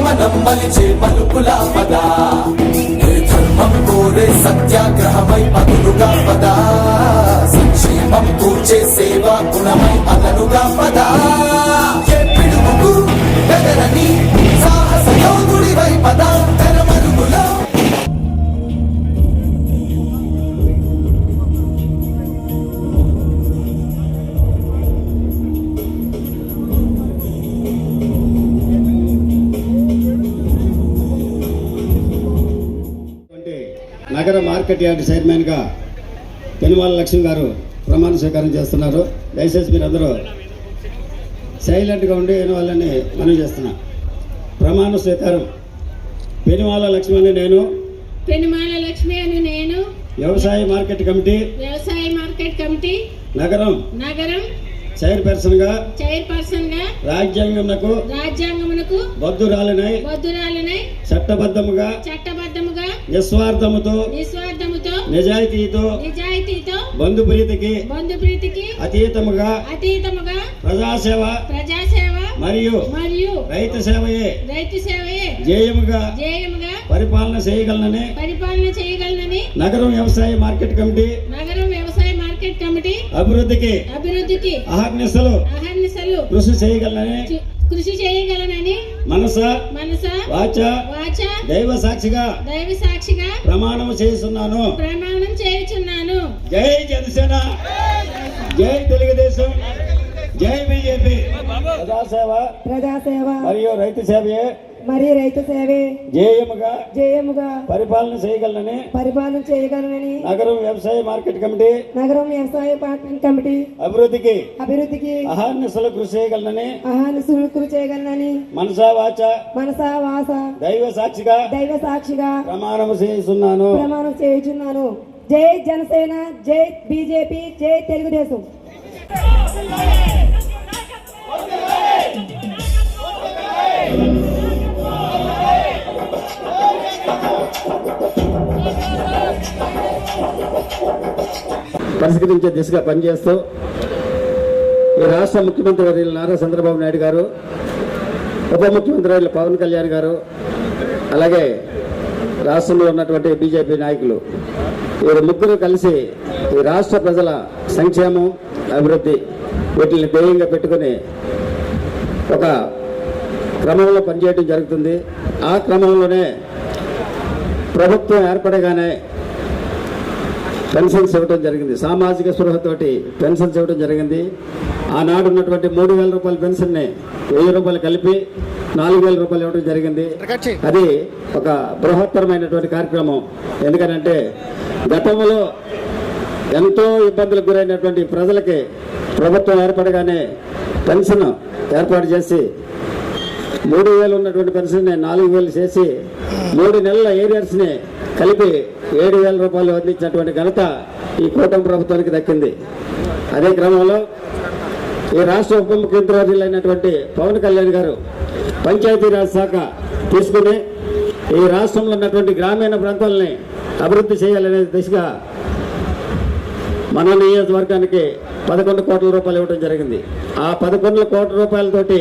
మనం మలిచే పలుకుల పదా ధర్మం కోరే సత్యాగ్రహమై పదులుగా పదా సంక్షేమం కూర్చే సేవా గుణమై అదనుగా పదా పిడుగుకు బెదరని సాహస యోగుడివై పదా తెరమరుగులో నగర మార్కెట్ యార్డ్ చైర్మన్గా పెనుమాల లక్ష్మి గారు ప్రమాణ స్వీకారం చేస్తున్నారు. దయచేసి మీరు అందరూ సైలెంట్గా ఉండి వాళ్ళని మనం చేస్తున్నా. ప్రమాణ స్వీకారం. పెనుమాల లక్ష్మి అని నేను వ్యవసాయ మార్కెట్ కమిటీ నగరం చైర్పర్సన్ గా రాజ్యాంగమునకు బద్దురాలనై చట్టబద్ధముగా నిస్వార్థముతో నిజాయితీతో బంధుప్రీతికి అతీతముగా ప్రజాసేవ మరియు రైతు సేవయే జేయముగా పరిపాలన చేయగలనని నగరం వ్యవసాయ మార్కెట్ కమిటీ అభివృద్ధికి అహర్నిశలు కృషి చేయగలనని మనస వాచ దైవ సాక్షిగా ప్రమాణం చేస్తున్నాను. జై జనసేన, జై తెలుగుదేశం, జై బీజేపీ. ప్రజాసేవ మరియు రైతు సేవే జేయముగా పరిపాలన చేయగలనని నగరం వ్యవసాయ మార్కెట్ కమిటీ అభివృద్ధికి అహర్నిశలు కృషి చేయగలనని మనసా వాచ దైవ సాక్షిగా ప్రమాణం చేస్తున్నాను. జై జనసేన, జై బీజేపీ, జై తెలుగుదేశం. పరిష్కరించే దిశగా పనిచేస్తూ ఈ రాష్ట్ర ముఖ్యమంత్రి వర్యులు నారా చంద్రబాబు నాయుడు గారు, ఉప ముఖ్యమంత్రి వర్యులు పవన్ కళ్యాణ్ గారు, అలాగే రాష్ట్రంలో ఉన్నటువంటి బీజేపీ నాయకులు వీరు ముగ్గురు కలిసి ఈ రాష్ట్ర ప్రజల సంక్షేమం, అభివృద్ధి వీటిని ధ్యేయంగా పెట్టుకుని ఒక క్రమంలో పనిచేయడం జరుగుతుంది. ఆ క్రమంలోనే ప్రభుత్వం ఏర్పడగానే పెన్షన్స్ ఇవ్వడం జరిగింది. సామాజిక స్పృహతోటి పెన్షన్స్ ఇవ్వడం జరిగింది. ఆనాడు ఉన్నటువంటి 3,000 రూపాయల పెన్షన్ని 1,000 రూపాయలు కలిపి 4,000 రూపాయలు ఇవ్వడం జరిగింది. అది ఒక బృహత్తరమైనటువంటి కార్యక్రమం. ఎందుకనంటే గతంలో ఎంతో ఇబ్బందులకు గురైనటువంటి ప్రజలకి ప్రభుత్వం ఏర్పడగానే పెన్షన్ ఏర్పాటు చేసి 3,000 ఉన్నటువంటి పెన్షన్ని 4,000 చేసి 3 నెలల ఏరియర్స్ని కలిపి 7,000 రూపాయలు అందించినటువంటి ఘనత ఈ కూటమి ప్రభుత్వానికి దక్కింది. అదే క్రమంలో ఈ రాష్ట్ర ఉప ముఖ్యమంత్రి అయినటువంటి పవన్ కళ్యాణ్ గారు పంచాయతీరాజ్ శాఖ తీసుకుని ఈ రాష్ట్రంలో ఉన్నటువంటి గ్రామీణ ప్రాంతాలని అభివృద్ధి చేయాలనే దిశగా మన నియోజకవర్గానికి 11 కోట్ల రూపాయలు ఇవ్వడం జరిగింది. ఆ 11 కోట్ల రూపాయలతోటి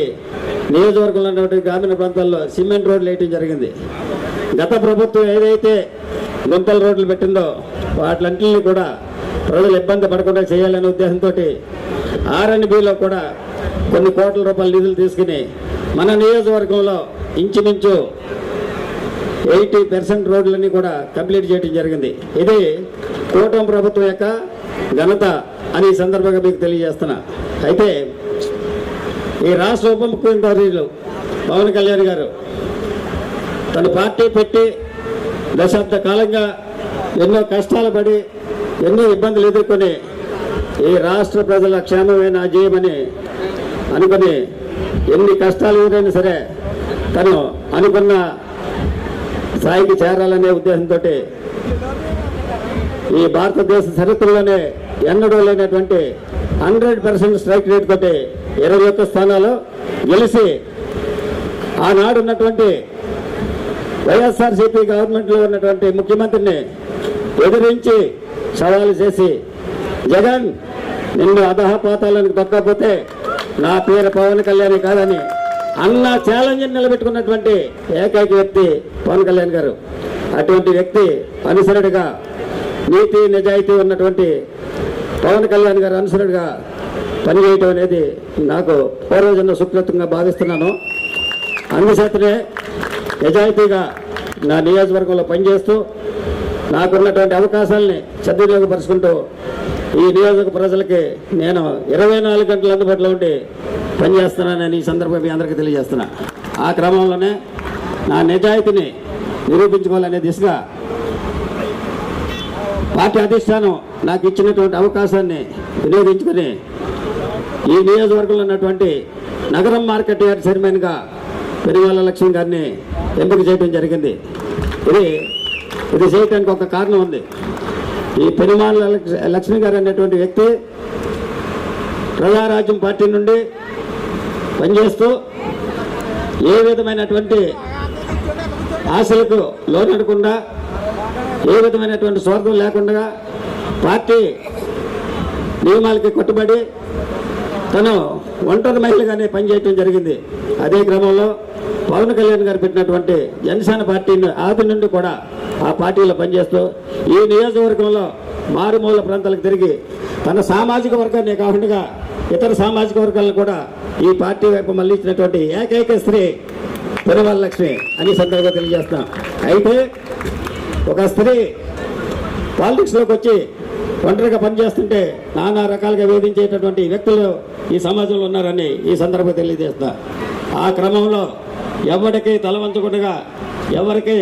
నియోజకవర్గంలో ఉన్నటువంటి గ్రామీణ ప్రాంతాల్లో సిమెంట్ రోడ్లు వేయటం జరిగింది. గత ప్రభుత్వం ఏదైతే గుంతల రోడ్లు పెట్టిందో వాటిలన్నింటినీ కూడా ప్రజలు ఇబ్బంది పడకుండా చేయాలనే ఉద్దేశంతో R&Bలో కూడా కొన్ని కోట్ల రూపాయల నిధులు తీసుకుని మన నియోజకవర్గంలో ఇంచుమించు 80% రోడ్లన్నీ కూడా కంప్లీట్ చేయడం జరిగింది. ఇది కూటమి ప్రభుత్వం యొక్క ఘనత అని ఈ సందర్భంగా మీకు తెలియజేస్తున్నా. అయితే ఈ రాష్ట్ర ఉప ముఖ్యమంత్రి పవన్ కళ్యాణ్ గారు తన పార్టీ పెట్టి దశాబ్ద కాలంగా ఎన్నో కష్టాలు పడి ఎన్నో ఇబ్బందులు ఎదుర్కొని ఈ రాష్ట్ర ప్రజల క్షేమమే నా జయమని అనుకుని ఎన్ని కష్టాలు ఎదురైనా సరే తను అనుకున్న స్థాయికి చేరాలనే ఉద్దేశంతో ఈ భారతదేశ చరిత్రలోనే ఎన్నడూ లేనటువంటి 100% స్ట్రైక్ రేట్ తోటి 21 స్థానాలు గెలిచి ఆనాడు ఉన్నటువంటి వైఎస్ఆర్సీపీ గవర్నమెంట్లో ఉన్నటువంటి ముఖ్యమంత్రిని ఎదిరించి సవాలు చేసి జగన్ నిన్ను అధహపాతాలకు తొక్కకపోతే నా పేరు పవన్ కళ్యాణ్ కాదని అన్న ఛాలెంజ్ నిలబెట్టుకున్నటువంటి ఏకైక వ్యక్తి పవన్ కళ్యాణ్ గారు. అటువంటి వ్యక్తి అనుసరుడిగా, నీతి నిజాయితీ ఉన్నటువంటి పవన్ కళ్యాణ్ గారు అనుసరుడిగా పనిచేయటం అనేది నాకు పూర్వజన్మ సుకృతంగా భావిస్తున్నాను. అందుచేతనే నిజాయితీగా నా నియోజకవర్గంలో పనిచేస్తూ నాకున్నటువంటి అవకాశాలని సద్వినియోగపరుచుకుంటూ ఈ నియోజక ప్రజలకి నేను 24 గంటలు అందుబాటులో ఉండి పనిచేస్తున్నానని ఈ సందర్భంగా మీ అందరికీ తెలియజేస్తున్నా. ఆ క్రమంలోనే నా నిజాయితీని నిరూపించుకోవాలనే దిశగా పార్టీ అధిష్టానం నాకు ఇచ్చినటువంటి అవకాశాన్ని వినియోగించుకొని ఈ నియోజకవర్గంలో ఉన్నటువంటి నగరం మార్కెట్ యార్డ్ చైర్మన్గా పెనుమాల లక్ష్మి గారిని ఎంపిక చేయడం జరిగింది. ఇది చేయడానికి ఒక కారణం ఉంది. ఈ పెనుమాల లక్ష్మి గారు అనేటువంటి వ్యక్తి ప్రజారాజ్యం పార్టీ నుండి పనిచేస్తూ ఏ విధమైనటువంటి ఆశలకు లోనడకుండా, ఏ విధమైనటువంటి స్వార్థం లేకుండా పార్టీ నియమాలకి కట్టుబడి తను ఒంటరి మహిళగానే పనిచేయటం జరిగింది. అదే క్రమంలో పవన్ కళ్యాణ్ గారు పెట్టినటువంటి జనసేన పార్టీని ఆది నుండి కూడా ఆ పార్టీలో పనిచేస్తూ ఈ నియోజకవర్గంలో మారుమూల ప్రాంతాలకు తిరిగి తన సామాజిక వర్గాన్ని కాకుండా ఇతర సామాజిక వర్గాలను కూడా ఈ పార్టీ వైపు మళ్ళించినటువంటి ఏకైక స్త్రీ పెనుమాల లక్ష్మి అని సందర్భంగా తెలియజేస్తున్నాం. అయితే ఒక స్త్రీ పాలిటిక్స్లోకి వచ్చి ఒంటరిగా పనిచేస్తుంటే నానా రకాలుగా వేధించేటటువంటి వ్యక్తులు ఈ సమాజంలో ఉన్నారని ఈ సందర్భంగా తెలియజేస్తా. ఆ క్రమంలో ఎవరికి తలవంచకుండా, ఎవరికి